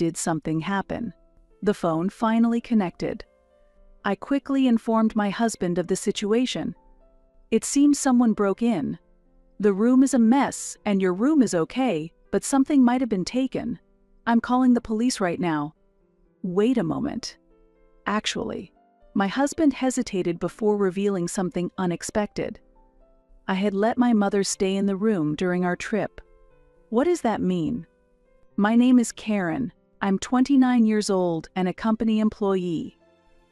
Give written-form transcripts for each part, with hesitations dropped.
did something happen. The phone finally connected. I quickly informed my husband of the situation. It seems someone broke in. The room is a mess, and your room is okay, but something might have been taken. I'm calling the police right now. Wait a moment. Actually, my husband hesitated before revealing something unexpected. I had let my mother stay in the room during our trip. What does that mean? My name is Karen. I'm 29 years old and a company employee.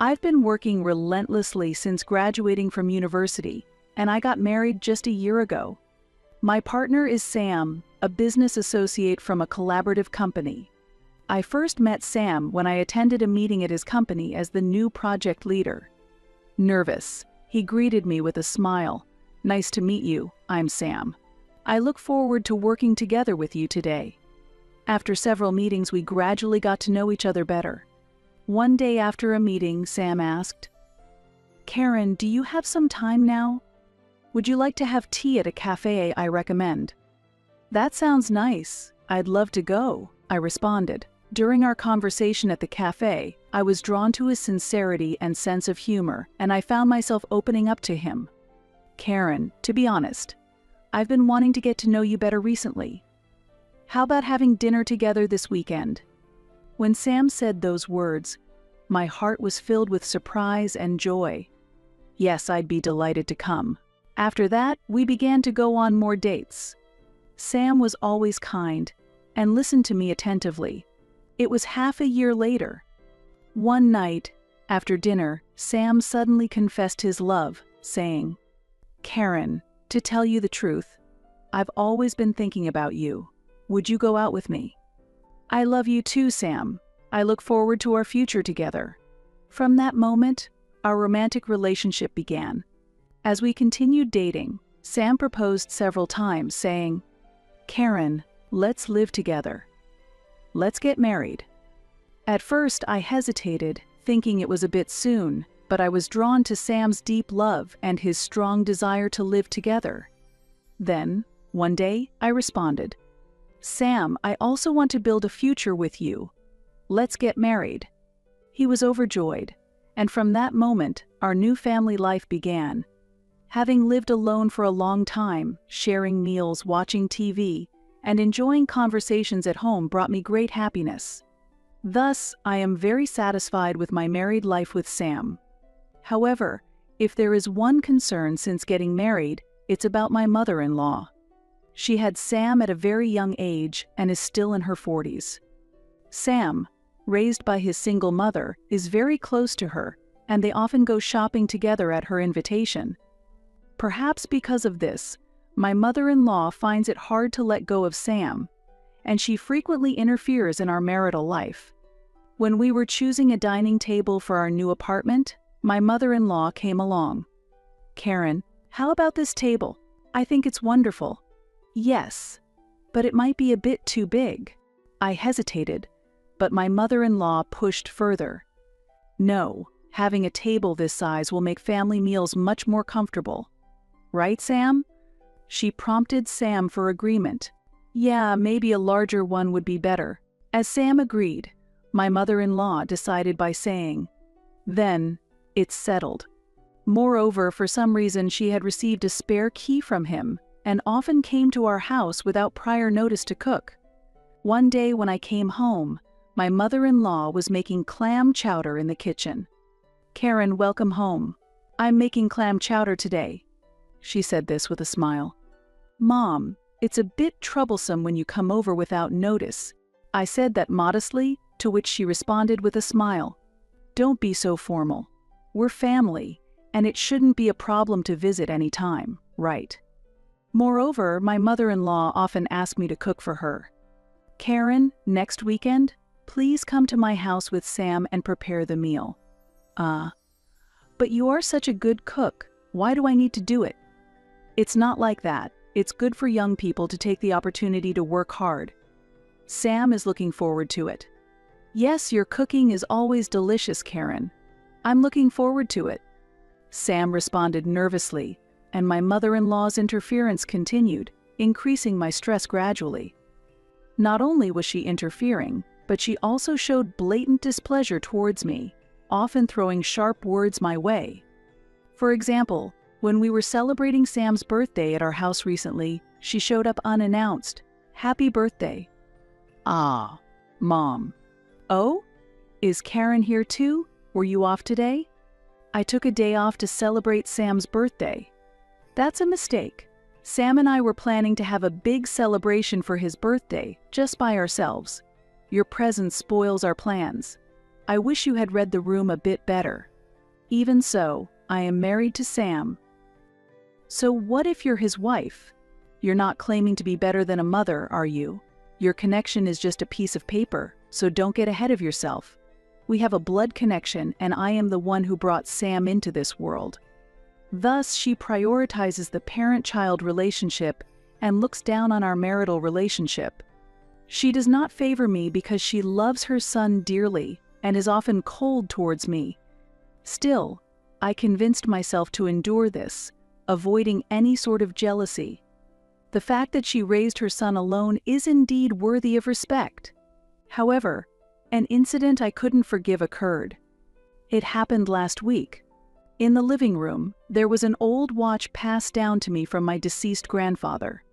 I've been working relentlessly since graduating from university, and I got married just a year ago. My partner is Sam, a business associate from a collaborative company. I first met Sam when I attended a meeting at his company as the new project leader. Nervous, he greeted me with a smile. Nice to meet you, I'm Sam. I look forward to working together with you today. After several meetings, we gradually got to know each other better. One day after a meeting, Sam asked, "Karen, do you have some time now? Would you like to have tea at a cafe I recommend?" "That sounds nice. I'd love to go," I responded. During our conversation at the cafe, I was drawn to his sincerity and sense of humor, and I found myself opening up to him. "Karen, to be honest, I've been wanting to get to know you better recently. How about having dinner together this weekend?" When Sam said those words, my heart was filled with surprise and joy. Yes, I'd be delighted to come. After that, we began to go on more dates. Sam was always kind and listened to me attentively. It was half a year later. One night, after dinner, Sam suddenly confessed his love, saying, "Karen, to tell you the truth, I've always been thinking about you. Would you go out with me?" "I love you too, Sam. I look forward to our future together." From that moment, our romantic relationship began. As we continued dating, Sam proposed several times, saying, "Karen, let's live together. Let's get married." At first, I hesitated, thinking it was a bit soon, but I was drawn to Sam's deep love and his strong desire to live together. Then, one day, I responded, "Sam, I also want to build a future with you. Let's get married." He was overjoyed, and from that moment, our new family life began. Having lived alone for a long time, sharing meals, watching TV, and enjoying conversations at home brought me great happiness. Thus, I am very satisfied with my married life with Sam. However, if there is one concern since getting married, it's about my mother-in-law. She had Sam at a very young age and is still in her 40s. Sam, raised by his single mother, is very close to her, and they often go shopping together at her invitation. Perhaps because of this, my mother-in-law finds it hard to let go of Sam, and she frequently interferes in our marital life. When we were choosing a dining table for our new apartment, my mother-in-law came along. "Karen, how about this table? I think it's wonderful." "Yes, but it might be a bit too big." I hesitated, but my mother-in-law pushed further. "No, having a table this size will make family meals much more comfortable. Right, Sam?" She prompted Sam for agreement. "Yeah, maybe a larger one would be better." As Sam agreed, my mother-in-law decided by saying, "Then, it's settled." Moreover, for some reason she had received a spare key from him and often came to our house without prior notice to cook. One day when I came home, my mother-in-law was making clam chowder in the kitchen. "Karen, welcome home. I'm making clam chowder today." She said this with a smile. "Mom, it's a bit troublesome when you come over without notice." I said that modestly, to which she responded with a smile. "Don't be so formal. We're family, and it shouldn't be a problem to visit any time, right?" Moreover, my mother-in-law often asked me to cook for her. "Karen, next weekend, please come to my house with Sam and prepare the meal." But you are such a good cook. Why do I need to do it?" "It's not like that. It's good for young people to take the opportunity to work hard. Sam is looking forward to it." "Yes, your cooking is always delicious, Karen. I'm looking forward to it." Sam responded nervously, and my mother-in-law's interference continued, increasing my stress gradually. Not only was she interfering, but she also showed blatant displeasure towards me, often throwing sharp words my way. For example, when we were celebrating Sam's birthday at our house recently, she showed up unannounced. "Happy birthday." "Ah, Mom." "Oh? Is Karen here too? Were you off today?" "I took a day off to celebrate Sam's birthday." "That's a mistake. Sam and I were planning to have a big celebration for his birthday, just by ourselves. Your presence spoils our plans. I wish you had read the room a bit better. Even so, I am married to Sam." "So what if you're his wife? You're not claiming to be better than a mother, are you? Your connection is just a piece of paper, so don't get ahead of yourself. We have a blood connection, and I am the one who brought Sam into this world." Thus, she prioritizes the parent-child relationship and looks down on our marital relationship. She does not favor me because she loves her son dearly and is often cold towards me. Still, I convinced myself to endure this, avoiding any sort of jealousy. The fact that she raised her son alone is indeed worthy of respect. However, an incident I couldn't forgive occurred. It happened last week. In the living room, there was an old watch passed down to me from my deceased grandfather.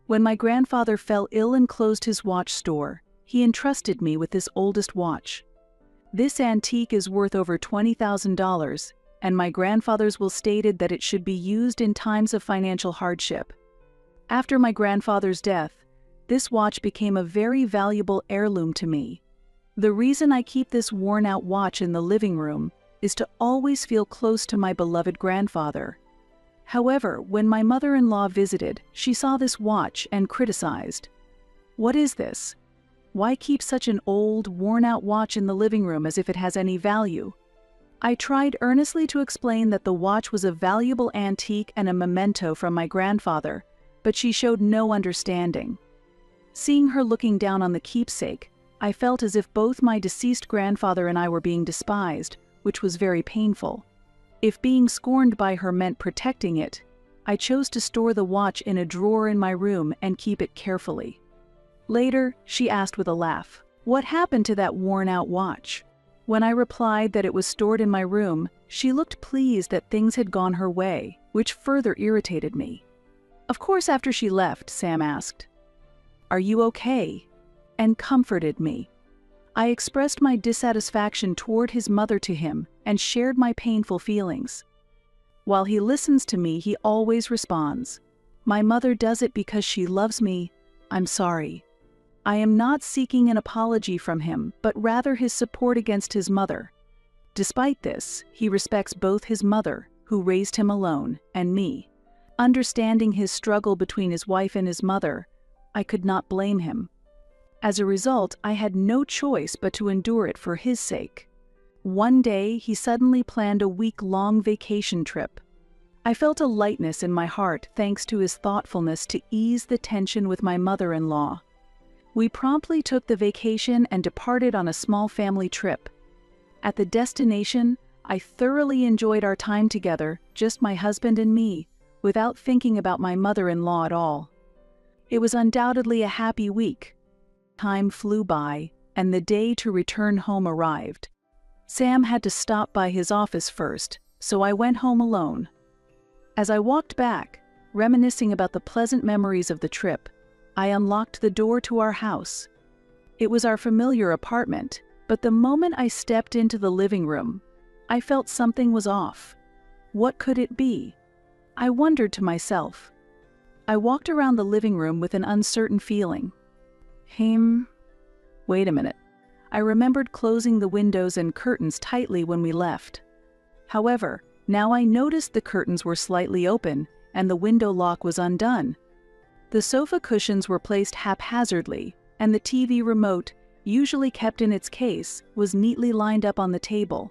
When my grandfather fell ill and closed his watch store, he entrusted me with this oldest watch. This antique is worth over $20,000, and my grandfather's will stated that it should be used in times of financial hardship. After my grandfather's death, this watch became a very valuable heirloom to me. The reason I keep this worn-out watch in the living room is to always feel close to my beloved grandfather. However, when my mother-in-law visited, she saw this watch and criticized. "What is this? Why keep such an old, worn-out watch in the living room as if it has any value?" I tried earnestly to explain that the watch was a valuable antique and a memento from my grandfather, but she showed no understanding. Seeing her looking down on the keepsake, I felt as if both my deceased grandfather and I were being despised, which was very painful. If being scorned by her meant protecting it, I chose to store the watch in a drawer in my room and keep it carefully. Later, she asked with a laugh, "What happened to that worn-out watch?" When I replied that it was stored in my room, she looked pleased that things had gone her way, which further irritated me. Of course, after she left, Sam asked, "Are you okay?" and comforted me. I expressed my dissatisfaction toward his mother to him and shared my painful feelings. While he listens to me, he always responds, "My mother does it because she loves me. I'm sorry." I am not seeking an apology from him, but rather his support against his mother. Despite this, he respects both his mother, who raised him alone, and me. Understanding his struggle between his wife and his mother, I could not blame him. As a result, I had no choice but to endure it for his sake. One day, he suddenly planned a week-long vacation trip. I felt a lightness in my heart thanks to his thoughtfulness to ease the tension with my mother-in-law. We promptly took the vacation and departed on a small family trip. At the destination, I thoroughly enjoyed our time together, just my husband and me, without thinking about my mother-in-law at all. It was undoubtedly a happy week. Time flew by, and the day to return home arrived. Sam had to stop by his office first, so I went home alone. As I walked back, reminiscing about the pleasant memories of the trip, I unlocked the door to our house. It was our familiar apartment, but the moment I stepped into the living room, I felt something was off. What could it be? I wondered to myself. I walked around the living room with an uncertain feeling. Wait a minute. I remembered closing the windows and curtains tightly when we left. However, now I noticed the curtains were slightly open and the window lock was undone. The sofa cushions were placed haphazardly, and the TV remote, usually kept in its case, was neatly lined up on the table.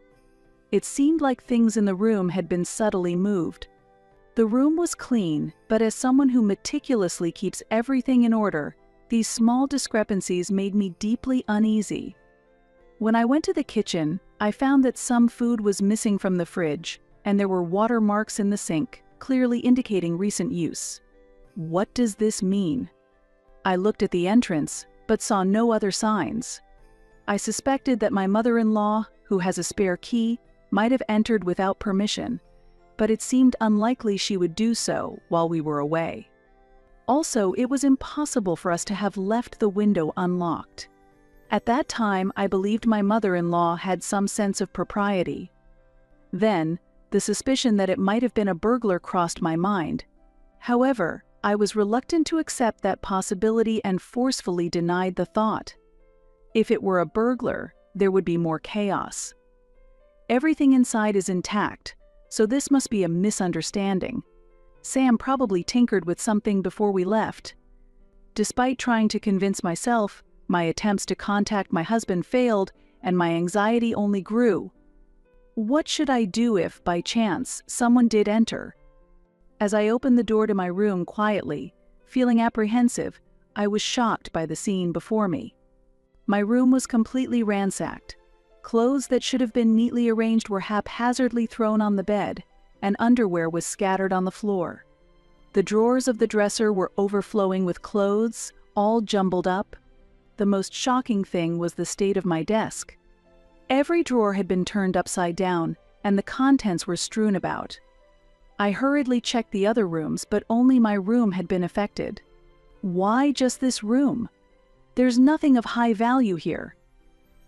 It seemed like things in the room had been subtly moved. The room was clean, but as someone who meticulously keeps everything in order, these small discrepancies made me deeply uneasy. When I went to the kitchen, I found that some food was missing from the fridge, and there were watermarks in the sink, clearly indicating recent use. What does this mean? I looked at the entrance, but saw no other signs. I suspected that my mother-in-law, who has a spare key, might have entered without permission, but it seemed unlikely she would do so while we were away. Also, it was impossible for us to have left the window unlocked. At that time, I believed my mother-in-law had some sense of propriety. Then, the suspicion that it might have been a burglar crossed my mind. However, I was reluctant to accept that possibility and forcefully denied the thought. If it were a burglar, there would be more chaos. Everything inside is intact, so this must be a misunderstanding. Sam probably tinkered with something before we left. Despite trying to convince myself, my attempts to contact my husband failed and my anxiety only grew. What should I do if, by chance, someone did enter? As I opened the door to my room quietly, feeling apprehensive, I was shocked by the scene before me. My room was completely ransacked. Clothes that should have been neatly arranged were haphazardly thrown on the bed, and underwear was scattered on the floor. The drawers of the dresser were overflowing with clothes, all jumbled up. The most shocking thing was the state of my desk. Every drawer had been turned upside down, and the contents were strewn about. I hurriedly checked the other rooms, but only my room had been affected. Why just this room? There's nothing of high value here.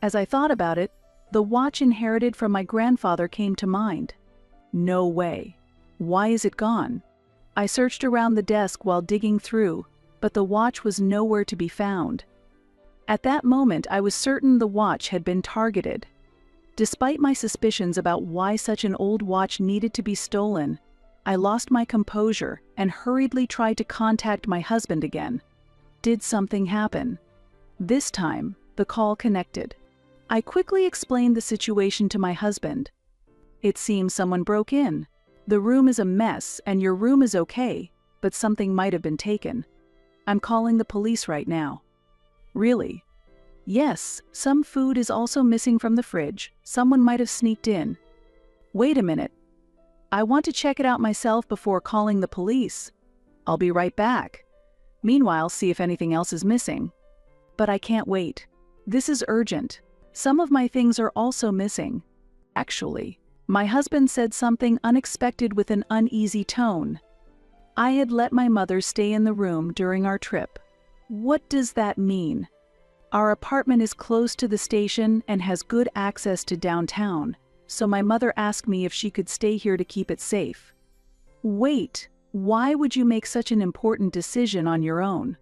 As I thought about it, the watch inherited from my grandfather came to mind. No way. Why is it gone? I searched around the desk while digging through, but the watch was nowhere to be found. At that moment, I was certain the watch had been targeted. Despite my suspicions about why such an old watch needed to be stolen, I lost my composure and hurriedly tried to contact my husband again. Did something happen? This time, the call connected. I quickly explained the situation to my husband. It seems someone broke in. The room is a mess and your room is okay, but something might have been taken. I'm calling the police right now. Really? Yes, some food is also missing from the fridge. Someone might have sneaked in. Wait a minute. I want to check it out myself before calling the police. I'll be right back. Meanwhile, see if anything else is missing. But I can't wait. This is urgent. Some of my things are also missing. Actually, my husband said something unexpected with an uneasy tone. I had let my mother stay in the room during our trip. What does that mean? Our apartment is close to the station and has good access to downtown, so my mother asked me if she could stay here to keep it safe. Wait, why would you make such an important decision on your own?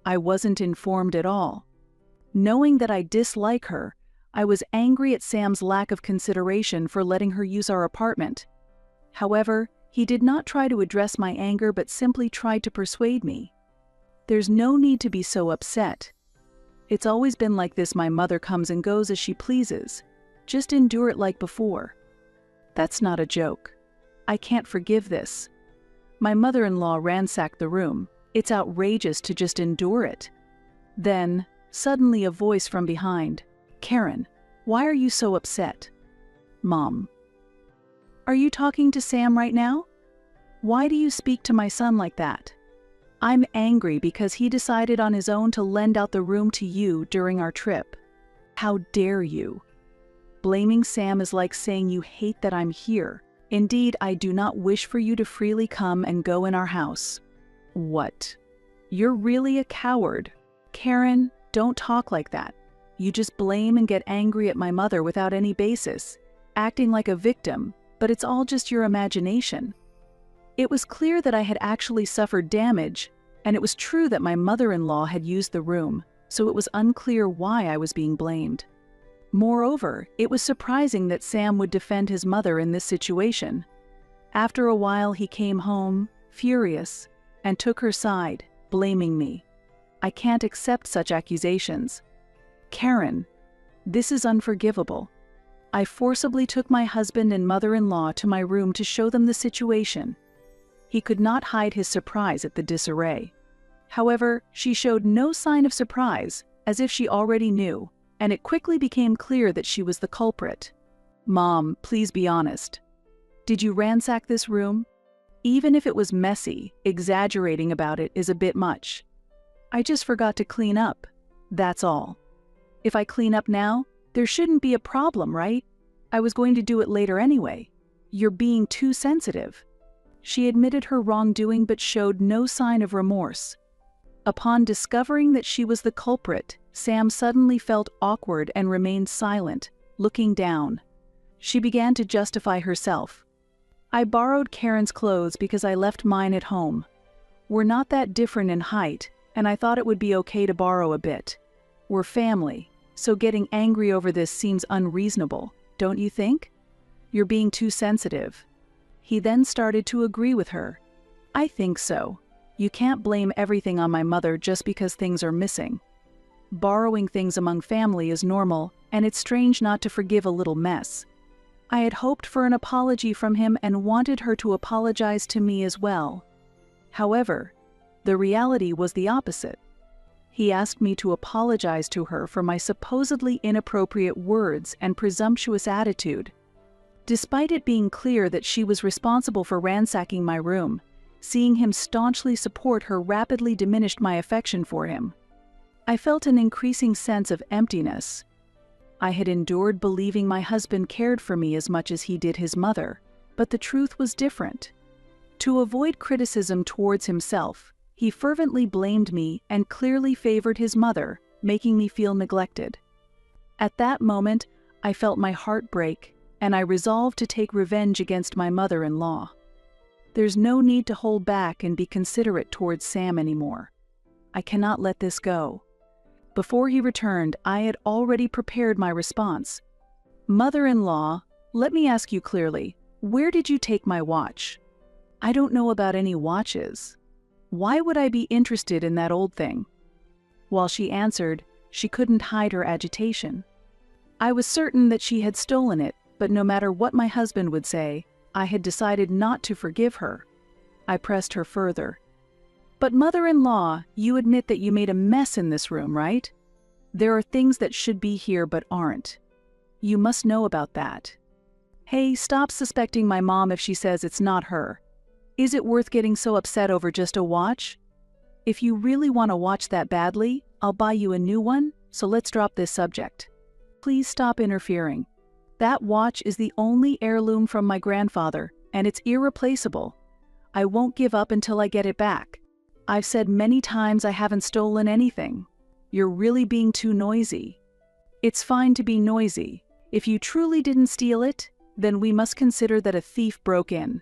I wasn't informed at all. Knowing that I dislike her, I was angry at Sam's lack of consideration for letting her use our apartment. However, he did not try to address my anger but simply tried to persuade me. There's no need to be so upset. It's always been like this. My mother comes and goes as she pleases. Just endure it like before. That's not a joke. I can't forgive this. My mother-in-law ransacked the room. It's outrageous to just endure it. Then, suddenly a voice from behind. Karen, why are you so upset? Mom. Are you talking to Sam right now? Why do you speak to my son like that? I'm angry because he decided on his own to lend out the room to you during our trip. How dare you? Blaming Sam is like saying you hate that I'm here. Indeed, I do not wish for you to freely come and go in our house. What? You're really a coward. Karen, don't talk like that. You just blame and get angry at my mother without any basis, acting like a victim, but it's all just your imagination. It was clear that I had actually suffered damage, and it was true that my mother-in-law had used the room, so it was unclear why I was being blamed. Moreover, it was surprising that Sam would defend his mother in this situation. After a while, he came home, furious, and took her side, blaming me. I can't accept such accusations. Karen, this is unforgivable. I forcibly took my husband and mother-in-law to my room to show them the situation. He could not hide his surprise at the disarray. However, she showed no sign of surprise, as if she already knew, and it quickly became clear that she was the culprit. Mom, please be honest. Did you ransack this room? Even if it was messy, exaggerating about it is a bit much. I just forgot to clean up. That's all. If I clean up now, there shouldn't be a problem, right? I was going to do it later anyway. You're being too sensitive." She admitted her wrongdoing but showed no sign of remorse. Upon discovering that she was the culprit, Sam suddenly felt awkward and remained silent, looking down. She began to justify herself. "I borrowed Karen's clothes because I left mine at home. We're not that different in height, and I thought it would be okay to borrow a bit. We're family, so getting angry over this seems unreasonable, don't you think? You're being too sensitive." He then started to agree with her. "I think so. You can't blame everything on my mother just because things are missing. Borrowing things among family is normal, and it's strange not to forgive a little mess." I had hoped for an apology from him and wanted her to apologize to me as well. However, the reality was the opposite. He asked me to apologize to her for my supposedly inappropriate words and presumptuous attitude. Despite it being clear that she was responsible for ransacking my room, seeing him staunchly support her rapidly diminished my affection for him. I felt an increasing sense of emptiness. I had endured believing my husband cared for me as much as he did his mother, but the truth was different. To avoid criticism towards himself, he fervently blamed me and clearly favored his mother, making me feel neglected. At that moment, I felt my heart break, and I resolved to take revenge against my mother-in-law. There's no need to hold back and be considerate towards Sam anymore. I cannot let this go. Before he returned, I had already prepared my response. "Mother-in-law, let me ask you clearly, where did you take my watch? I don't know about any watches. Why would I be interested in that old thing?" While she answered, she couldn't hide her agitation. I was certain that she had stolen it, but no matter what my husband would say, I had decided not to forgive her. I pressed her further. "But mother-in-law, you admit that you made a mess in this room, right? There are things that should be here but aren't. You must know about that. Hey, stop suspecting my mom if she says it's not her. Is it worth getting so upset over just a watch? If you really want a watch that badly, I'll buy you a new one, so let's drop this subject. Please stop interfering. That watch is the only heirloom from my grandfather, and it's irreplaceable. I won't give up until I get it back. I've said many times I haven't stolen anything. You're really being too noisy." "It's fine to be noisy. If you truly didn't steal it, then we must consider that a thief broke in.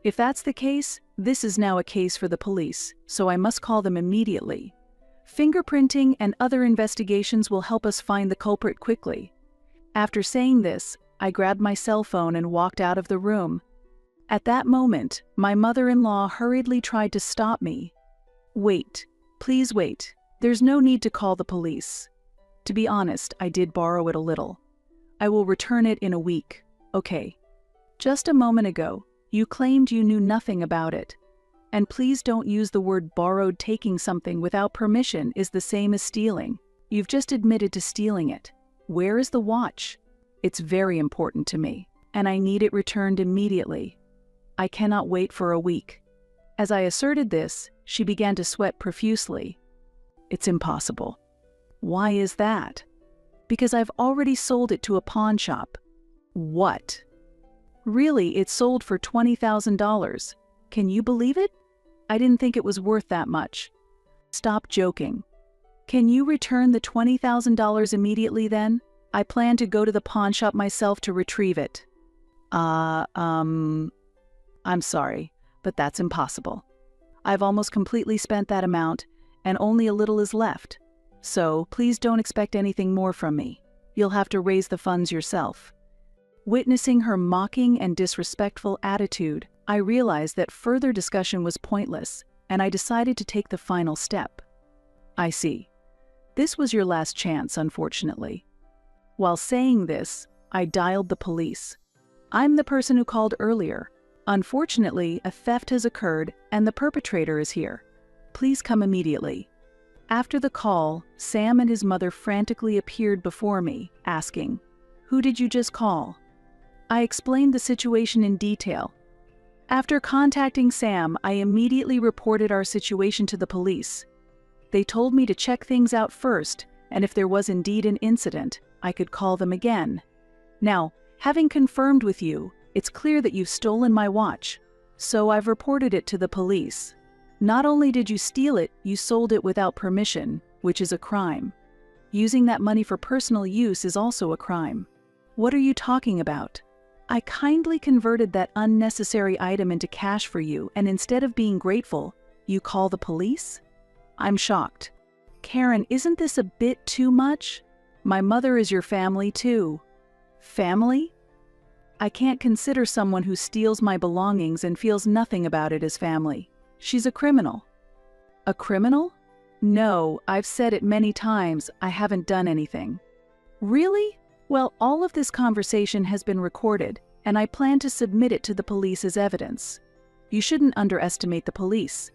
If that's the case, this is now a case for the police, so I must call them immediately. Fingerprinting and other investigations will help us find the culprit quickly." After saying this, I grabbed my cell phone and walked out of the room. At that moment, my mother-in-law hurriedly tried to stop me. "Wait, please wait. There's no need to call the police. To be honest, I did borrow it a little. I will return it in a week, okay? Just a moment ago, you claimed you knew nothing about it. And please don't use the word borrowed. Taking something without permission is the same as stealing. You've just admitted to stealing it. Where is the watch? It's very important to me, and I need it returned immediately. I cannot wait for a week." As I asserted this, she began to sweat profusely. "It's impossible." "Why is that?" "Because I've already sold it to a pawn shop." "What?" "Really, it sold for $20,000. Can you believe it? I didn't think it was worth that much." "Stop joking. Can you return the $20,000 immediately then? I plan to go to the pawn shop myself to retrieve it." I'm sorry, but that's impossible. I've almost completely spent that amount, and only a little is left. So please don't expect anything more from me. You'll have to raise the funds yourself." Witnessing her mocking and disrespectful attitude, I realized that further discussion was pointless, and I decided to take the final step. "I see. This was your last chance, unfortunately." While saying this, I dialed the police. "I'm the person who called earlier. Unfortunately, a theft has occurred and the perpetrator is here. Please come immediately." After the call, Sam and his mother frantically appeared before me, asking, "Who did you just call?" I explained the situation in detail. After contacting Sam, I immediately reported our situation to the police. They told me to check things out first, and if there was indeed an incident, I could call them again. Now, having confirmed with you, it's clear that you've stolen my watch, so I've reported it to the police. Not only did you steal it, you sold it without permission, which is a crime. Using that money for personal use is also a crime. What are you talking about? I kindly converted that unnecessary item into cash for you, and instead of being grateful, you call the police? I'm shocked. Karen, isn't this a bit too much? My mother is your family too. Family? I can't consider someone who steals my belongings and feels nothing about it as family. She's a criminal. A criminal? No, I've said it many times, I haven't done anything. Really? Well, all of this conversation has been recorded, and I plan to submit it to the police as evidence. You shouldn't underestimate the police.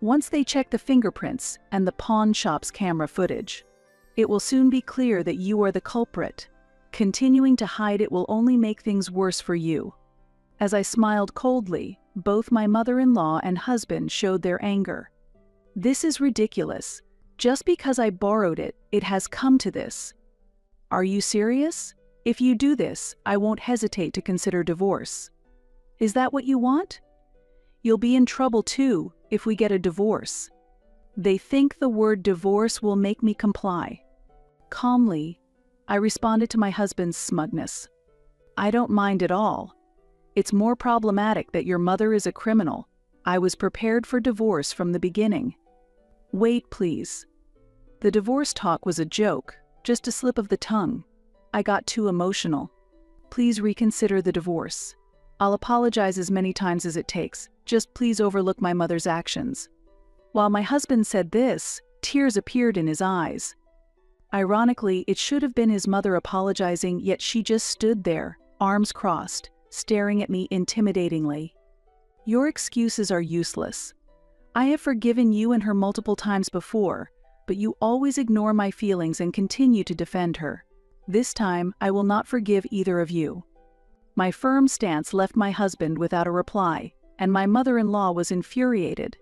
Once they check the fingerprints and the pawn shop's camera footage, it will soon be clear that you are the culprit. Continuing to hide it will only make things worse for you. As I smiled coldly, both my mother-in-law and husband showed their anger. This is ridiculous. Just because I borrowed it, it has come to this. Are you serious? If you do this, I won't hesitate to consider divorce. Is that what you want? You'll be in trouble too if we get a divorce. They think the word divorce will make me comply. Calmly, I responded to my husband's smugness. I don't mind at all. It's more problematic that your mother is a criminal. I was prepared for divorce from the beginning. Wait, please. The divorce talk was a joke, just a slip of the tongue. I got too emotional. Please reconsider the divorce. I'll apologize as many times as it takes. Just please overlook my mother's actions. While my husband said this, tears appeared in his eyes. Ironically, it should have been his mother apologizing, yet she just stood there, arms crossed, staring at me intimidatingly. Your excuses are useless. I have forgiven you and her multiple times before, but you always ignore my feelings and continue to defend her. This time, I will not forgive either of you. My firm stance left my husband without a reply, and my mother-in-law was infuriated.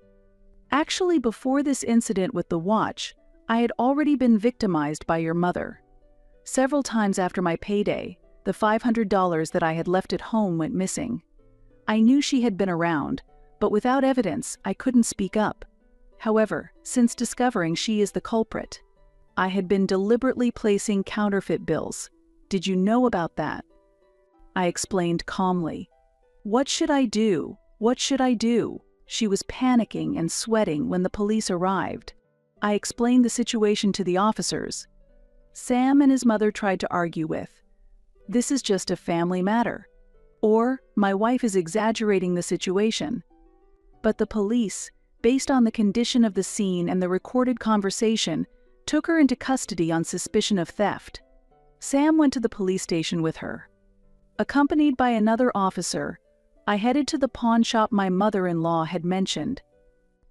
Actually, before this incident with the watch, I had already been victimized by your mother. Several times after my payday, the $500 that I had left at home went missing. I knew she had been around, but without evidence, I couldn't speak up. However, since discovering she is the culprit, I had been deliberately placing counterfeit bills. Did you know about that? I explained calmly. What should I do? What should I do? She was panicking and sweating when the police arrived. I explained the situation to the officers. Sam and his mother tried to argue with, "This is just a family matter," or "My wife is exaggerating the situation." But the police, based on the condition of the scene and the recorded conversation, took her into custody on suspicion of theft. Sam went to the police station with her. Accompanied by another officer, I headed to the pawn shop my mother-in-law had mentioned.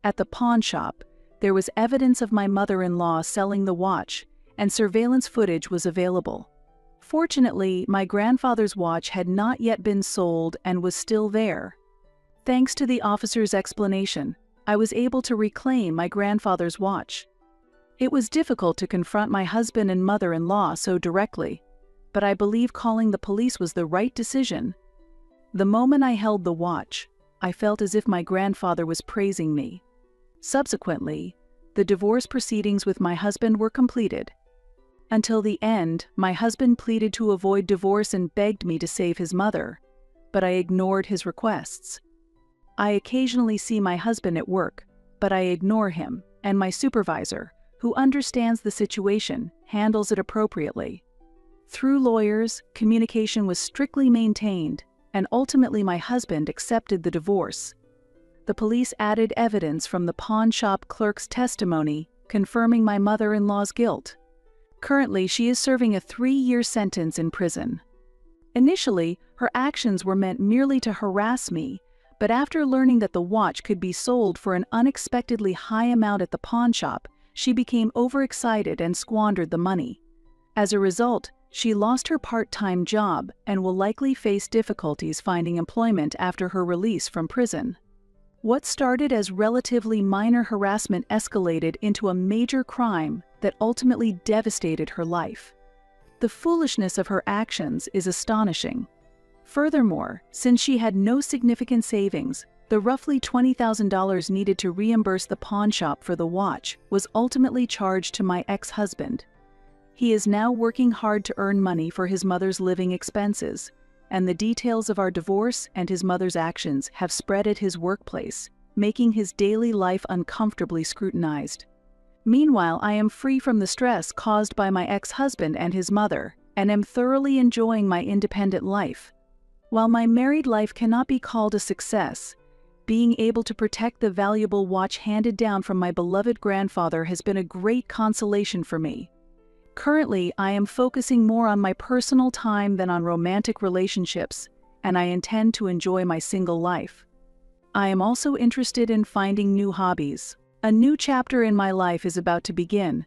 At the pawn shop, there was evidence of my mother-in-law selling the watch, and surveillance footage was available. Fortunately, my grandfather's watch had not yet been sold and was still there. Thanks to the officer's explanation, I was able to reclaim my grandfather's watch. It was difficult to confront my husband and mother-in-law so directly, but I believe calling the police was the right decision. The moment I held the watch, I felt as if my grandfather was praising me. Subsequently, the divorce proceedings with my husband were completed. Until the end, my husband pleaded to avoid divorce and begged me to save his mother, but I ignored his requests. I occasionally see my husband at work, but I ignore him, and my supervisor, who understands the situation, handles it appropriately. Through lawyers, communication was strictly maintained, and ultimately my husband accepted the divorce. The police added evidence from the pawn shop clerk's testimony, confirming my mother-in-law's guilt. Currently, she is serving a 3-year sentence in prison. Initially, her actions were meant merely to harass me, but after learning that the watch could be sold for an unexpectedly high amount at the pawn shop, she became overexcited and squandered the money. As a result, she lost her part-time job and will likely face difficulties finding employment after her release from prison. What started as relatively minor harassment escalated into a major crime that ultimately devastated her life. The foolishness of her actions is astonishing. Furthermore, since she had no significant savings, the roughly $20,000 needed to reimburse the pawnshop for the watch was ultimately charged to my ex-husband. He is now working hard to earn money for his mother's living expenses, and the details of our divorce and his mother's actions have spread at his workplace, making his daily life uncomfortably scrutinized. Meanwhile, I am free from the stress caused by my ex-husband and his mother, and am thoroughly enjoying my independent life. While my married life cannot be called a success, being able to protect the valuable watch handed down from my beloved grandfather has been a great consolation for me. Currently, I am focusing more on my personal time than on romantic relationships, and I intend to enjoy my single life. I am also interested in finding new hobbies. A new chapter in my life is about to begin.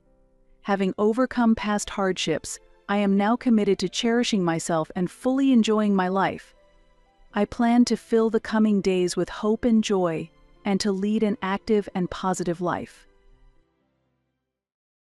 Having overcome past hardships, I am now committed to cherishing myself and fully enjoying my life. I plan to fill the coming days with hope and joy, and to lead an active and positive life.